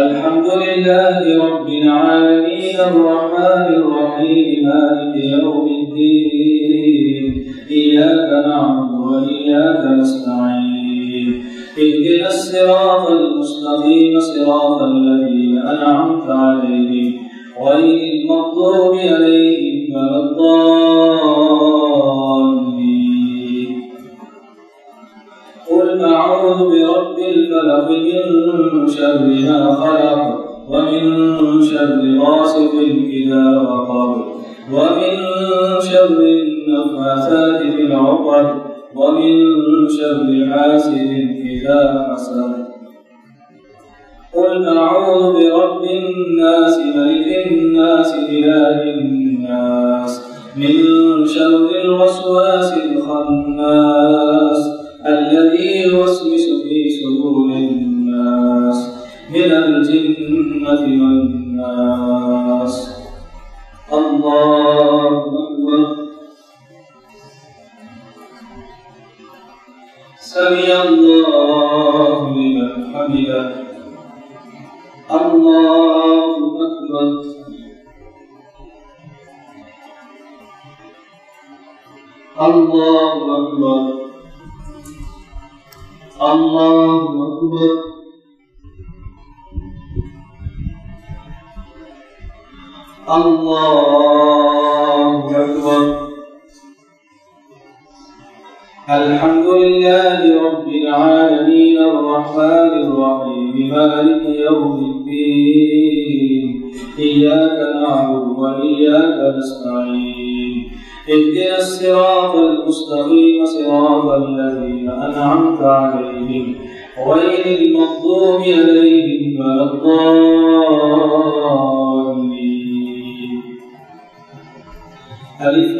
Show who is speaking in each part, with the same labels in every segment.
Speaker 1: الحمد لله رب العالمين الرحمن الرحيم مالك يوم الدين إياك نعبد وإياك نستعين اهدنا الصراط المستقيم صراط الذين أنعمت عليهم غير المغضوب عليهم ولا الضالين. قل أعوذ برب الفلق من شر ما خلق ومن شر غاسق إذا وقب ومن شر النفاثات في العقد ومن شر حاسد إذا حسد. قل أعوذ برب الناس ملك الناس إله الناس من شر الوسواس الخناس الذي يوسوس في صدور الناس من الجنة والناس. الله أكبر. سمع الله لمن حمده. الله أكبر. الله أكبر. الله أكبر. الله أكبر. الحمد لله رب العالمين الرحمن الرحيم مالك يوم الدين إياك نعبد وإياك نستعين اهدنا الصراط المستقيم صراط الذين أنعمت عليهم غير المغضوب عليهم ولا الضالين. ألف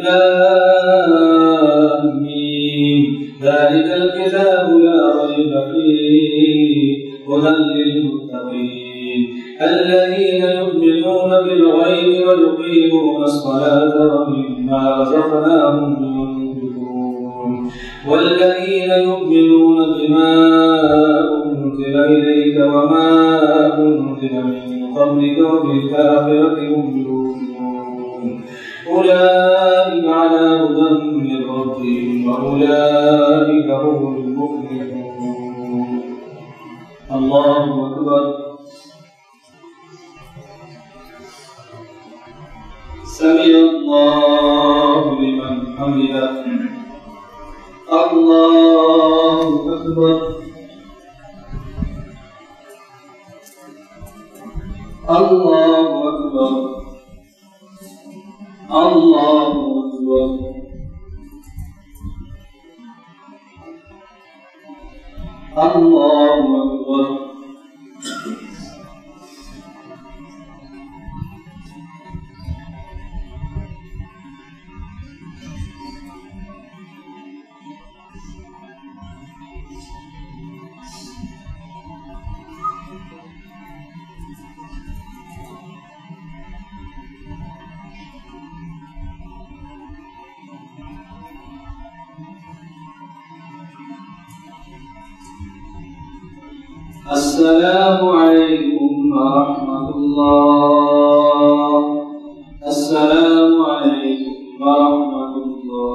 Speaker 1: لام ميم ذلك الكتاب لا ريب فيه هدى للمتقين الذين يؤمنون بالغيب ويقيمون الصلاة ومما رزقناهم ينفقون والذين يؤمنون بما أنزل إليك وما أنزل من قبلك وبالآخرة هم يؤمنون أولئك على هدى من ربهم وأولئك هم المفلحون. الله أكبر. سمع الله لمن حمده. الله أكبر. الله أكبر. الله أكبر. الله أكبر. السلام عليكم ورحمة الله. السلام عليكم ورحمة الله.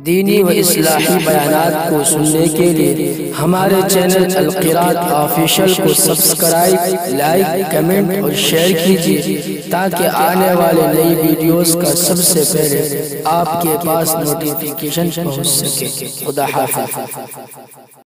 Speaker 2: दीनी व इस्लाही बयानात को सुनने के लिए हमारे चैनल अल-क़िरात ऑफिशियल को सब्सक्राइब, लाइक, कमेंट और शेयर कीजिए ताकि आने वाले नई वीडियोस का सबसे पहले आपके पास नोटिफिकेशन पहुंच सके। खुदा हाफ़िज़।